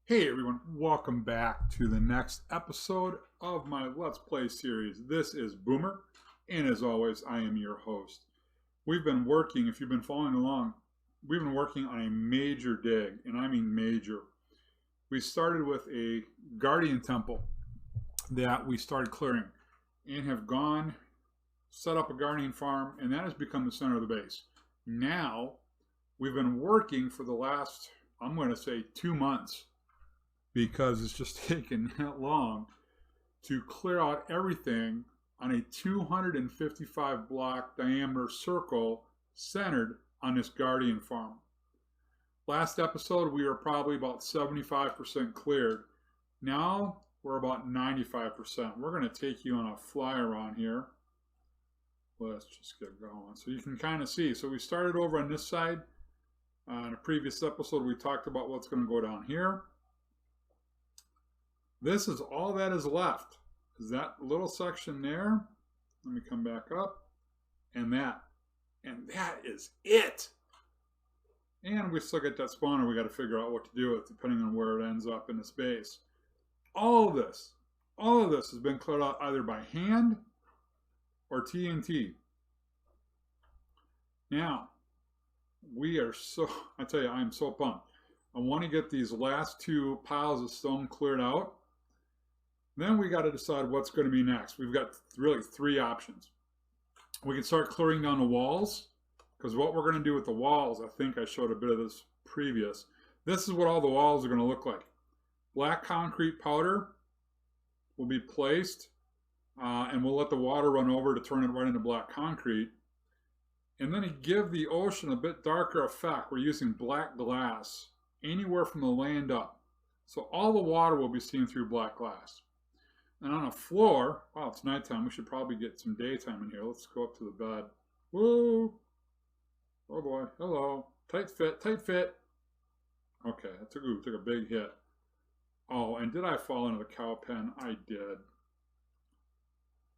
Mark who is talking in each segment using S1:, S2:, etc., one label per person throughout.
S1: Hey everyone, welcome back to the next episode of my Let's Play series. This is Boomer, and as always, I am your host. We've been working, if you've been following along, we've been working on a major dig, and I mean major. We started with a guardian temple that we started clearing, and have gone, set up a guardian farm, and that has become the center of the base. Now, we've been working for the last, I'm going to say 2 months, because it's just taken that long to clear out everything on a 255 block diameter circle centered on this guardian farm. Last episode we were probably about 75% cleared. Now we're about 95%. We're going to take you on a fly around here. Let's just get going so you can kind of see. So we started over on this side. In a previous episode we talked about what's going to go down here. This is all that is left, is that little section there. Let me come back up, and that is it. And we still get that spawner we got to figure out what to do with, depending on where it ends up in this base. All of this has been cleared out either by hand or TNT. Now, I tell you, I am so pumped. I want to get these last two piles of stone cleared out. Then we got to decide what's going to be next. We've got really 3 options. We can start clearing down the walls, because what we're going to do with the walls, I think I showed a bit of this previous. This is what all the walls are going to look like. Black concrete powder will be placed, and we'll let the water run over to turn it right into black concrete. And then to give the ocean a bit darker effect, we're using black glass anywhere from the land up. So all the water will be seen through black glass. And on a floor, wow, it's nighttime. We should probably get some daytime in here. Let's go up to the bed. Whoa. Oh boy. Hello. Tight fit, tight fit. Okay, I took a big hit. Oh, and did I fall into the cow pen? I did.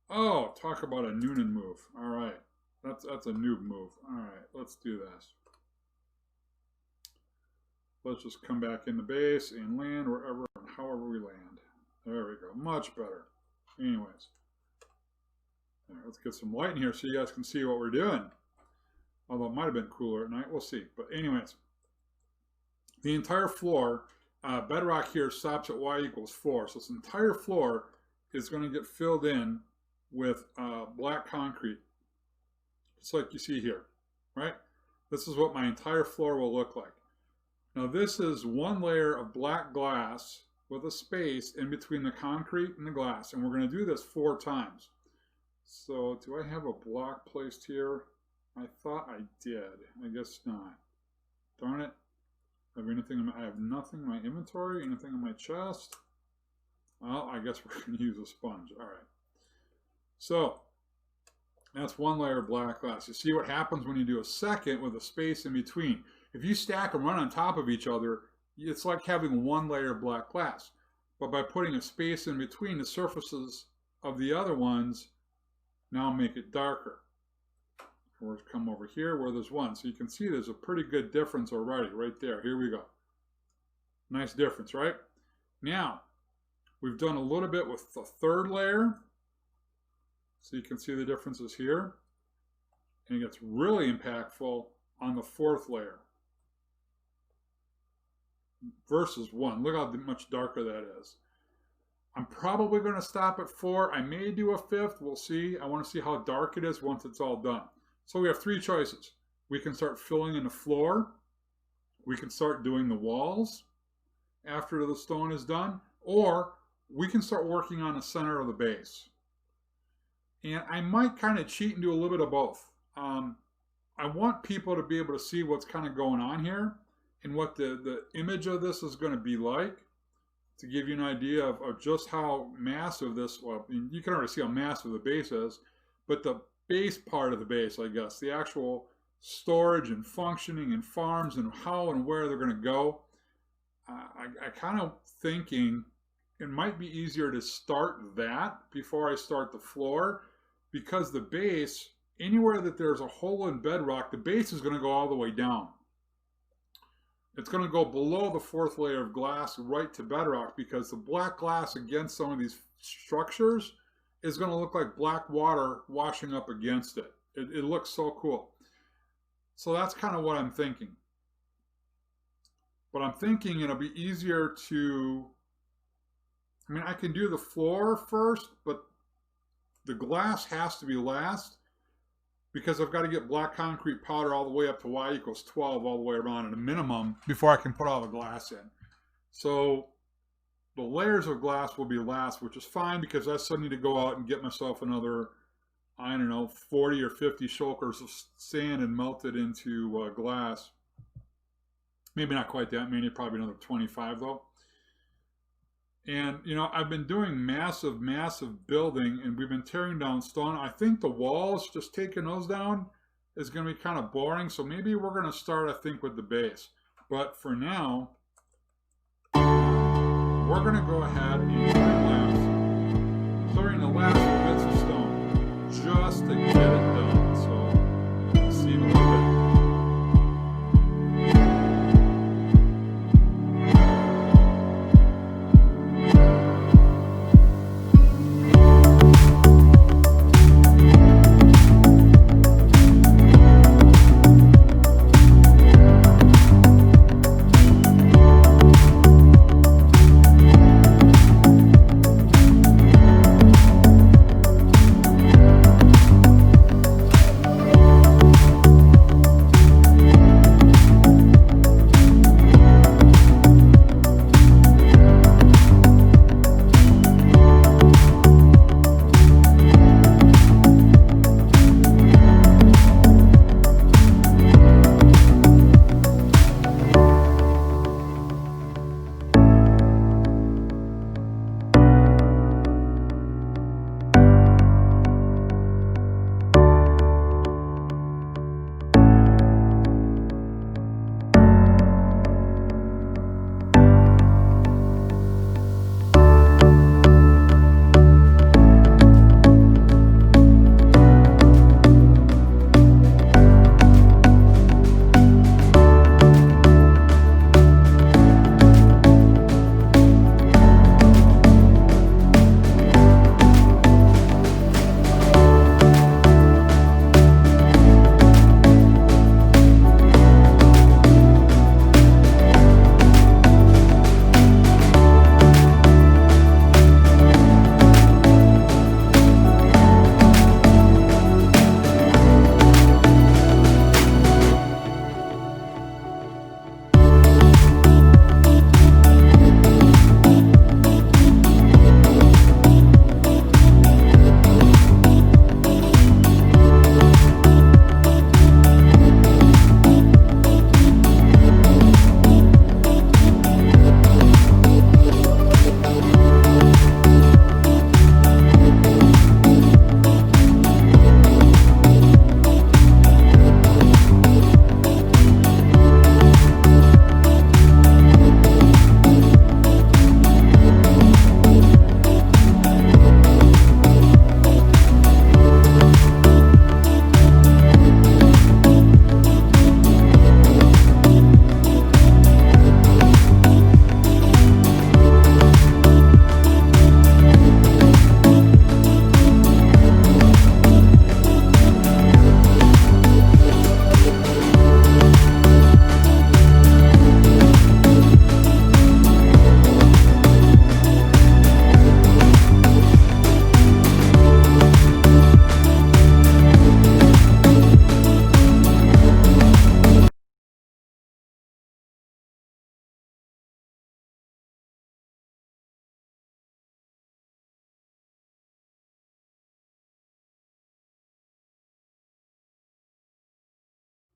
S1: Oh, talk about a Noonan move. All right. That's a noob move. All right, let's do this. Let's just come back in the base and land wherever and however we land. There we go. Much better. Anyways. All right, let's get some light in here so you guys can see what we're doing. Although it might have been cooler at night. We'll see. But anyways. The entire floor, bedrock here stops at y equals 4. So this entire floor is going to get filled in with black concrete. Just like you see here. Right? This is what my entire floor will look like. Now this is one layer of black glass with a space in between the concrete and the glass. And we're going to do this 4 times. So do I have a block placed here? I thought I did. I guess not. Darn it. I have nothing in my inventory, anything in my chest. Well, I guess we're going to use a sponge. All right. So that's one layer of black glass. You see what happens when you do a second with a space in between. If you stack them right on top of each other, it's like having one layer of black glass. But by putting a space in between, the surfaces of the other ones now make it darker. We'll come over here where there's one. So you can see there's a pretty good difference already right there. Here we go. Nice difference, right? Now, we've done a little bit with the 3rd layer. So you can see the differences here. And it gets really impactful on the 4th layer. Versus 1. Look how much darker that is. I'm probably going to stop at 4. I may do a 5th. We'll see. I want to see how dark it is once it's all done. So we have 3 choices. We can start filling in the floor. We can start doing the walls after the stone is done. Or we can start working on the center of the base. And I might kind of cheat and do a little bit of both. I want people to be able to see what's kind of going on here and what the image of this is going to be like, to give you an idea of just how massive this, well, you can already see how massive the base is, but the base part of the base, I guess, the actual storage and functioning and farms and how and where they're going to go, I kind of thinking it might be easier to start that before I start the floor, because the base, anywhere that there's a hole in bedrock, the base is going to go all the way down. it's going to go below the fourth layer of glass right to bedrock, because the black glass against some of these structures is going to look like black water washing up against it. It looks so cool. So that's kind of what I'm thinking. But I'm thinking it'll be easier to, I mean, I can do the floor first, but the glass has to be last, because I've got to get black concrete powder all the way up to y equals 12 all the way around at a minimum before I can put all the glass in. So the layers of glass will be last, which is fine, because I still need to go out and get myself another, I don't know, 40 or 50 shoulders of sand and melt it into glass. Maybe not quite that many, probably another 25 though. And, you know, I've been doing massive building, and we've been tearing down stone. I think the walls, just taking those down, is going to be kind of boring. So maybe we're going to start, I think, with the base. But for now, we're going to go ahead and clearing the last bits of stone just to get it done. So, let's see in a little bit.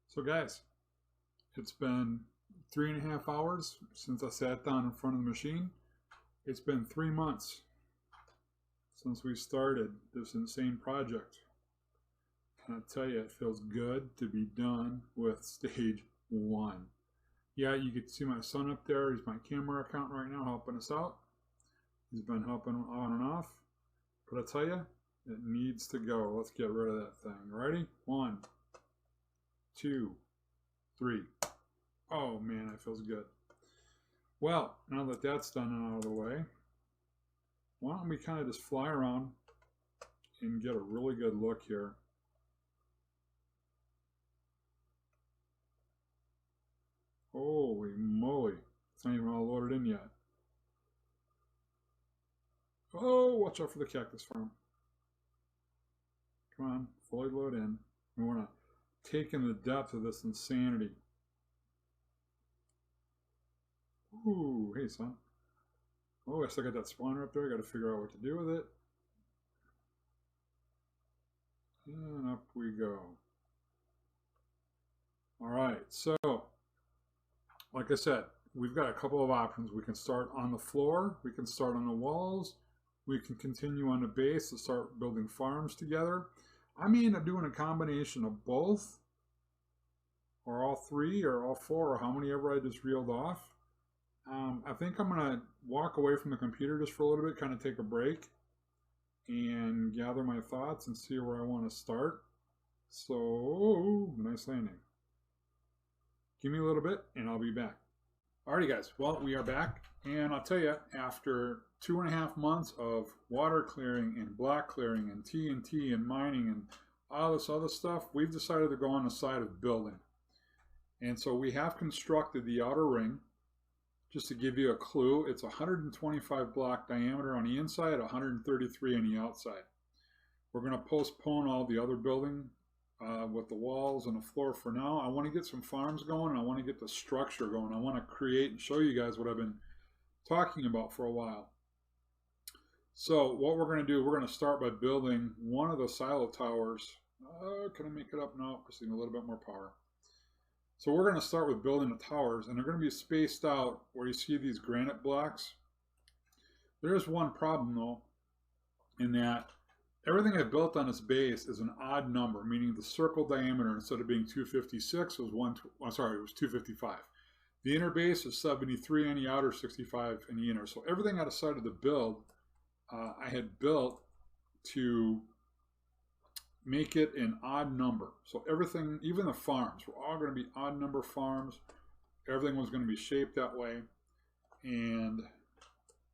S1: So guys, it's been 3.5 hours since I sat down in front of the machine. It's been 3 months since we started this insane project. And I tell you, it feels good to be done with stage 1. Yeah, you can see my son up there. He's my camera accountant right now helping us out. He's been helping on and off. But I tell you, it needs to go. Let's get rid of that thing. Ready? 1, 2, 3. Oh man, that feels good. Well, now that that's done and out of the way, why don't we kind of just fly around and get a really good look here. Holy moly. It's not even all loaded in yet. Oh, watch out for the cactus farm. Come on, fully load in. We want to take in the depth of this insanity. Ooh, hey son. Oh, I still got that spawner up there. I got to figure out what to do with it. And up we go. All right, so like I said, we've got a couple of options. We can start on the floor, we can start on the walls, we can continue on the base to start building farms together. I may end up doing a combination of both, or all three, or all four, or how many ever I just reeled off. I think I'm going to walk away from the computer just for a little bit, kind of take a break, and gather my thoughts and see where I want to start. So, nice landing. Give me a little bit and I'll be back. Alrighty guys, well we are back, and I'll tell you, after 2.5 months of water clearing and block clearing and TNT and mining and all this other stuff, we've decided to go on the side of building. And so we have constructed the outer ring. Just to give you a clue, it's 125 block diameter on the inside, 133 on the outside. We're going to postpone all the other building with the walls and the floor for now. I want to get some farms going, and I want to get the structure going. I want to create and show you guys what I've been talking about for a while. So what we're going to do, we're going to start by building one of the silo towers. Can I make it up? No, because I need a little bit more power. So we're going to start with building the towers, and they're going to be spaced out where you see these granite blocks. There is one problem though, in that everything I've built on this base is an odd number, meaning the circle diameter, instead of being 256, was it was 255. The inner base is 73 and the outer 65 in the inner. So everything I decided to build, I had built to make it an odd number. So everything, even the farms, were all going to be odd number farms. Everything was going to be shaped that way. And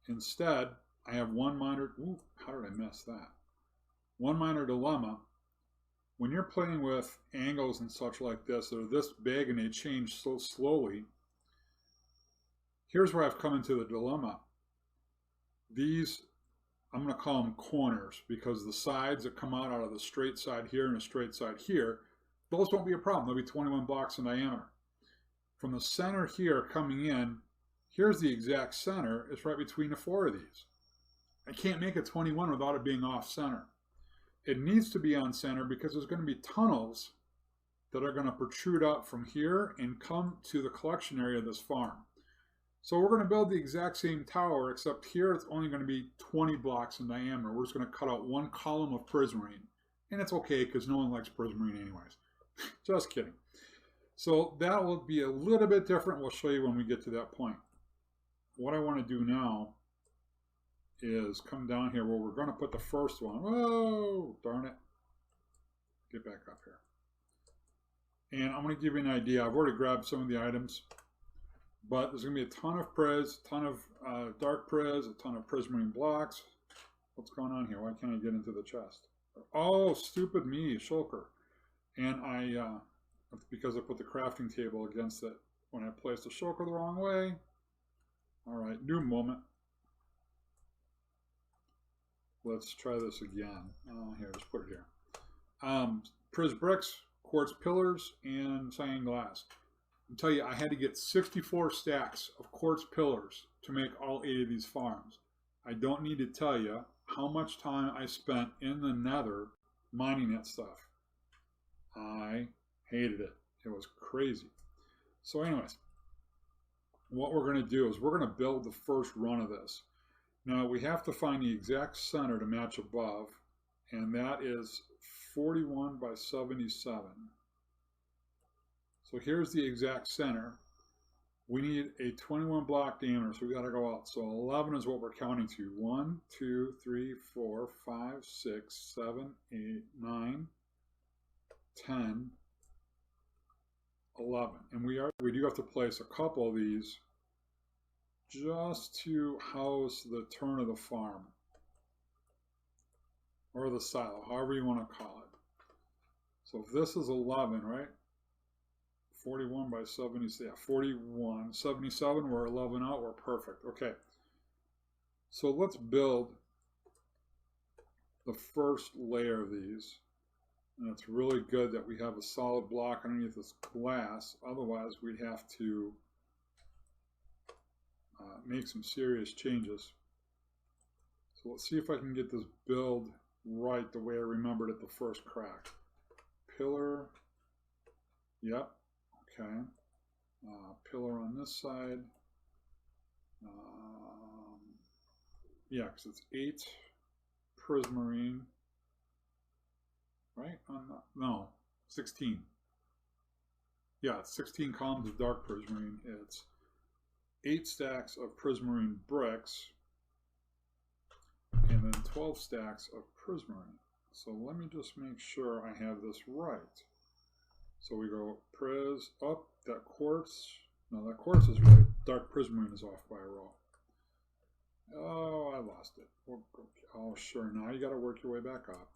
S1: instead, I have one minor, how did I miss that? One minor dilemma. When you're playing with angles and such like this, that are this big and they change so slowly, here's where I've come into the dilemma. These, I'm going to call them corners, because the sides that come out of the straight side here and the straight side here, those won't be a problem. They'll be 21 blocks in diameter. From the center here coming in, here's the exact center. It's right between the four of these. I can't make it 21 without it being off center. It needs to be on center because there's going to be tunnels that are going to protrude out from here and come to the collection area of this farm. So we're going to build the exact same tower, except here it's only going to be 20 blocks in diameter. We're just going to cut out one column of prismarine. And it's okay because no one likes prismarine anyways. Just kidding. So that will be a little bit different. We'll show you when we get to that point. What I want to do now is come down here where we're going to put the first one. Oh, darn it. Get back up here. And I'm going to give you an idea. I've already grabbed some of the items. But there's going to be a ton of pris, a ton of dark pris, a ton of prismarine blocks. What's going on here? Why can't I get into the chest? Oh, stupid me, shulker. And it's because I put the crafting table against it when I placed the shulker the wrong way. All right, new moment. Let's try this again. Here, just put it here. Pris bricks, quartz pillars, and cyan glass. I'll tell you, I had to get 64 stacks of quartz pillars to make all 8 of these farms. I don't need to tell you how much time I spent in the nether mining that stuff. I hated it. It was crazy. So anyways, what we're going to do is we're going to build the first run of this. Now we have to find the exact center to match above, and that is 41 by 77. So here's the exact center. We need a 21 block diameter, so we got to go out. So 11 is what we're counting to. 1, 2, 3, 4, 5, 6, 7, 8, 9, 10, 11. And we do have to place a couple of these just to house the turn of the farm. Or the silo, however you want to call it. So if this is 11, right? 41 by 70, yeah, 41. 77, we're 11 out, we're perfect. Okay. So let's build the first layer of these. And it's really good that we have a solid block underneath this glass. Otherwise, we'd have to make some serious changes. So let's see if I can get this build right the way I remembered it the first crack. Pillar, yep, okay. Pillar on this side. Yeah, because it's 8 prismarine, right? No, 16. Yeah, it's 16 columns of dark prismarine. It's 8 stacks of prismarine bricks, and then 12 stacks of prismarine. So let me just make sure I have this right. So we go pris up, that quartz, no, that quartz is right, dark prismarine is off by a row. Oh, I lost it. Oh, sure, now you got to work your way back up.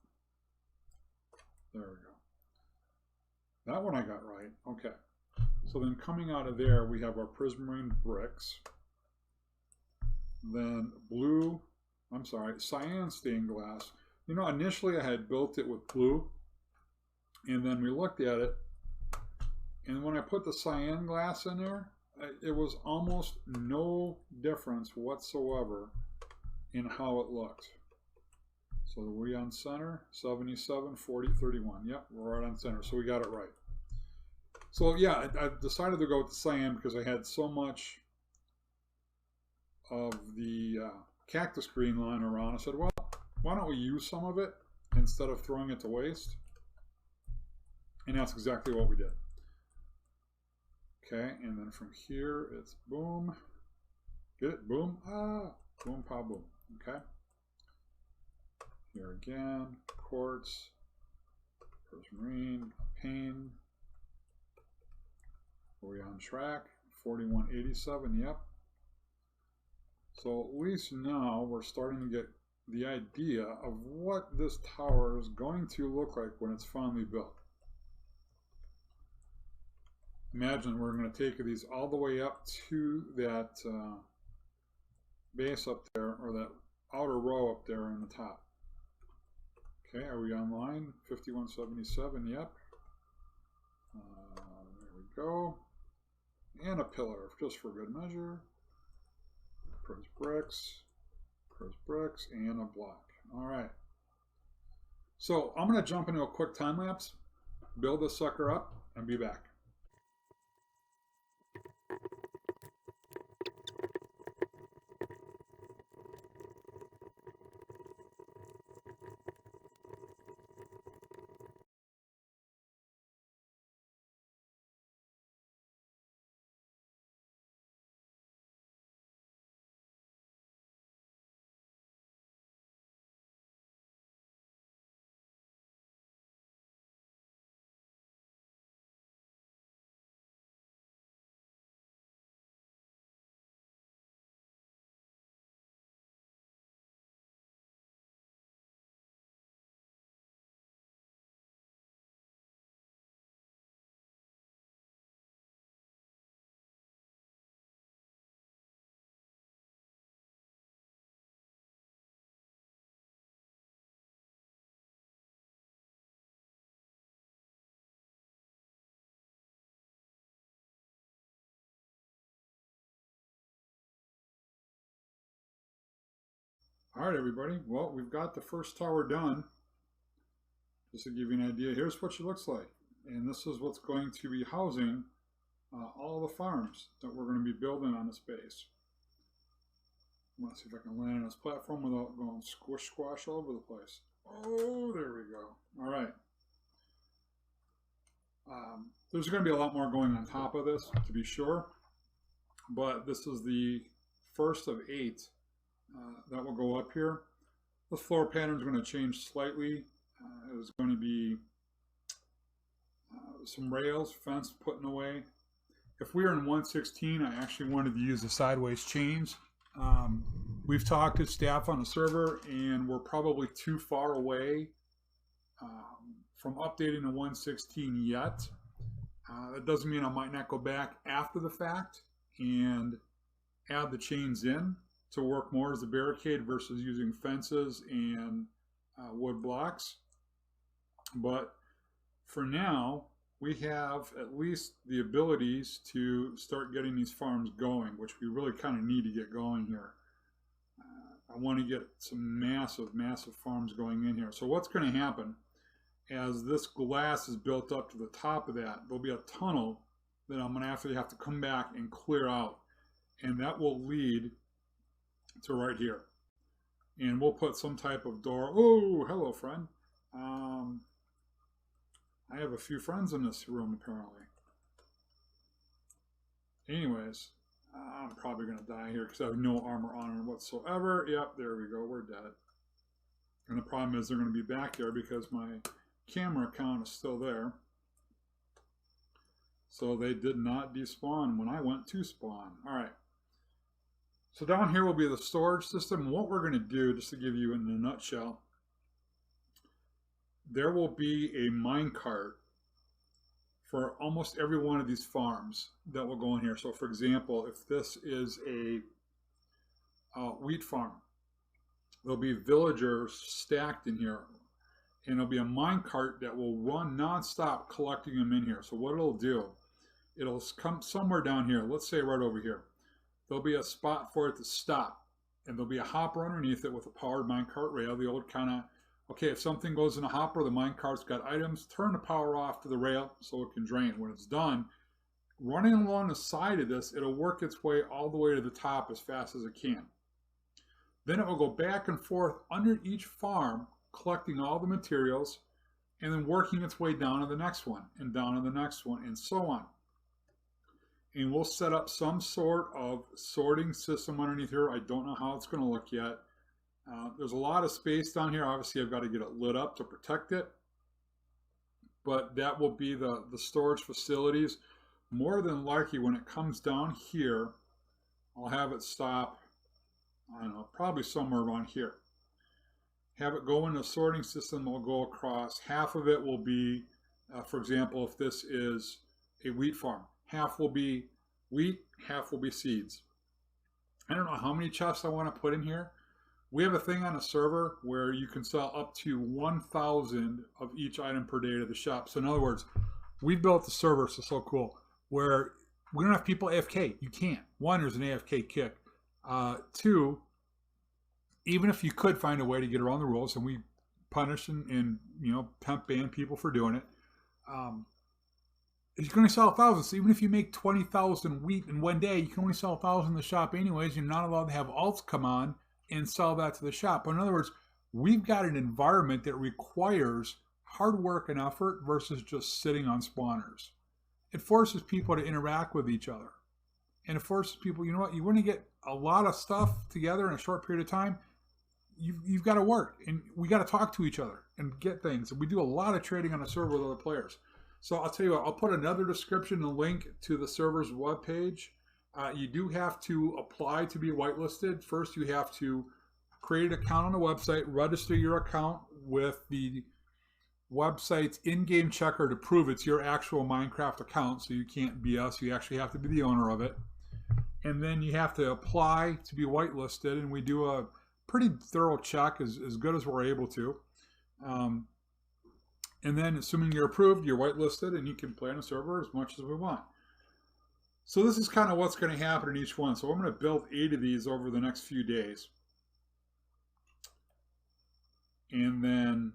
S1: There we go. That one I got right, okay. So then coming out of there, we have our prismarine bricks. Then cyan stained glass. You know, initially I had built it with blue, and then we looked at it, and when I put the cyan glass in there, it was almost no difference whatsoever in how it looked. So are we on center? 77, 40, 31. Yep, we're right on center, so we got it right. So yeah, I decided to go with the cyan because I had so much of the cactus green lying around. I said, well, why don't we use some of it instead of throwing it to waste? And that's exactly what we did. Okay, and then from here it's boom. Get it? Boom. Ah, boom, pow, boom. Okay. Here again, quartz, prismarine, pane. Are we on track? 4187, yep. So at least now we're starting to get the idea of what this tower is going to look like when it's finally built. Imagine we're going to take these all the way up to that base up there, or that outer row up there on the top. Okay, are we online? 5177, yep. There we go. And a pillar, just for good measure. Pris bricks, and a block. All right. So I'm going to jump into a quick time lapse, build this sucker up, and be back. All right, everybody. Well, we've got the first tower done. Just to give you an idea, here's what she looks like. And this is what's going to be housing all the farms that we're going to be building on this base. I want to see if I can land on this platform without going squish squash all over the place. Oh, there we go. All right. There's going to be a lot more going on top of this, to be sure. But this is the first of 8 that will go up here. The floor pattern is going to change slightly. It was going to be some rails, fence putting away. If we were in 116, I actually wanted to use the sideways chains. We've talked to staff on the server, and we're probably too far away from updating to 116 yet. That doesn't mean I might not go back after the fact and add the chains in to work more as a barricade versus using fences and wood blocks. But for now, we have at least the abilities to start getting these farms going, which we really kind of need to get going here. I want to get some massive farms going in here. So what's going to happen as this glass is built up to the top of that, there'll be a tunnel that I'm going to actually have to come back and clear out. And that will lead to right here. And we'll put some type of door. Oh, hello, friend. I have a few friends in this room, apparently. Anyways, I'm probably going to die here because I have no armor on it whatsoever. Yep, there we go. We're dead. And the problem is they're going to be back there because my camera account is still there. So they did not despawn when I went to spawn. All right. So down here will be the storage system. What we're going to do, just to give you in a nutshell, there will be a minecart for almost every one of these farms that will go in here. So for example, if this is a wheat farm, there'll be villagers stacked in here, and there'll be a minecart that will run nonstop collecting them in here. So what it'll do, it'll come somewhere down here, let's say right over here. There'll be a spot for it to stop, and there'll be a hopper underneath it with a powered minecart rail. The old kind of, okay, if something goes in a hopper, the minecart's got items, turn the power off to the rail so it can drain. When it's done, running along the side of this, it'll work its way all the way to the top as fast as it can. Then it will go back and forth under each farm, collecting all the materials, and then working its way down to the next one, and down to the next one, and so on. And we'll set up some sort of sorting system underneath here. I don't know how it's going to look yet. There's a lot of space down here. Obviously, I've got to get it lit up to protect it. But that will be the storage facilities. More than likely, when it comes down here, I'll have it stop, I don't know, probably somewhere around here. Have it go in a sorting system that will go across. Half of it will be, for example, if this is a wheat farm, half will be wheat, half will be seeds. I don't know how many chests I want to put in here. We have a thing on a server where you can sell up to 1,000 of each item per day to the shop. So in other words, we built the server, so cool, where we don't have people AFK. You can't. One, there's an AFK kick. Two, even if you could find a way to get around the rules, and we punish and you know, pimp ban people for doing it, you're going to sell 1,000. So even if you make 20,000 wheat in one day, you can only sell 1,000 in the shop anyways. You're not allowed to have alts come on and sell that to the shop. But in other words, we've got an environment that requires hard work and effort versus just sitting on spawners. It forces people to interact with each other. And it forces people, you know what, you want to get a lot of stuff together in a short period of time, you've got to work. And we got to talk to each other and get things. And we do a lot of trading on a server with other players. So I'll tell you what, I'll put another description and link to the server's webpage. You do have to apply to be whitelisted. First, you have to create an account on the website, register your account with the website's in-game checker to prove it's your actual Minecraft account, so you can't BS. You actually have to be the owner of it. And then you have to apply to be whitelisted, and we do a pretty thorough check, as good as we're able to. And then, assuming you're approved, you're whitelisted, and you can play on a server as much as we want. So this is kind of what's going to happen in each one. So I'm going to build 8 of these over the next few days. And then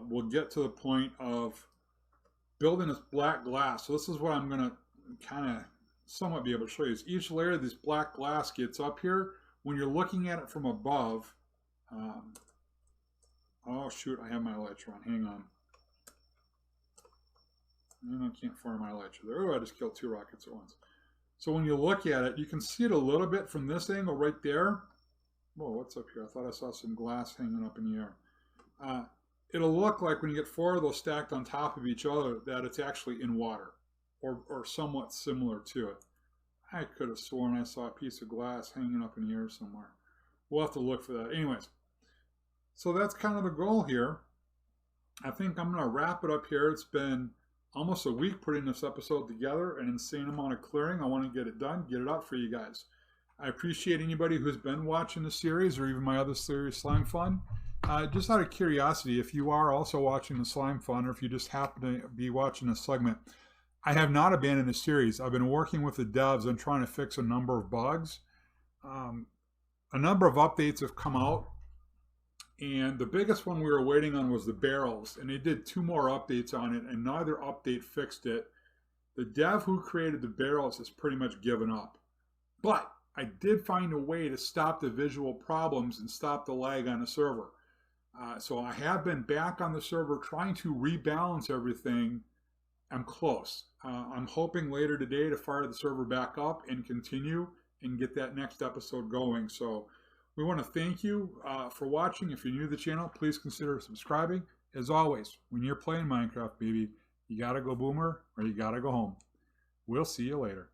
S1: we'll get to the point of building this black glass. So this is what I'm going to kind of somewhat be able to show you. Is each layer of this black glass gets up here. When you're looking at it from above, oh shoot, I have my elytra on. Hang on. And I can't fire my elytra there. Oh, I just killed 2 rockets at once. So when you look at it, you can see it a little bit from this angle right there. Whoa, what's up here? I thought I saw some glass hanging up in the air. it'll look like when you get 4 of those stacked on top of each other that it's actually in water or somewhat similar to it. I could have sworn I saw a piece of glass hanging up in here somewhere. We'll have to look for that. Anyways, so that's kind of the goal here. I think I'm going to wrap it up here. It's been almost a week putting this episode together, an insane amount of clearing. I want to get it done, get it out for you guys. I appreciate anybody who's been watching the series or even my other series, Slime Fun. Just out of curiosity, if you are also watching the Slime Fun, or if you just happen to be watching this segment, I have not abandoned the series. I've been working with the devs on trying to fix a number of bugs. A number of updates have come out, and the biggest one we were waiting on was the barrels, and they did 2 more updates on it, and neither update fixed it. The dev who created the barrels has pretty much given up. But I did find a way to stop the visual problems and stop the lag on the server. So I have been back on the server trying to rebalance everything. I'm close. I'm hoping later today to fire the server back up and continue and get that next episode going. So we want to thank you for watching. If you're new to the channel, please consider subscribing. As always, when you're playing Minecraft, baby, you got to go boomer or you got to go home. We'll see you later.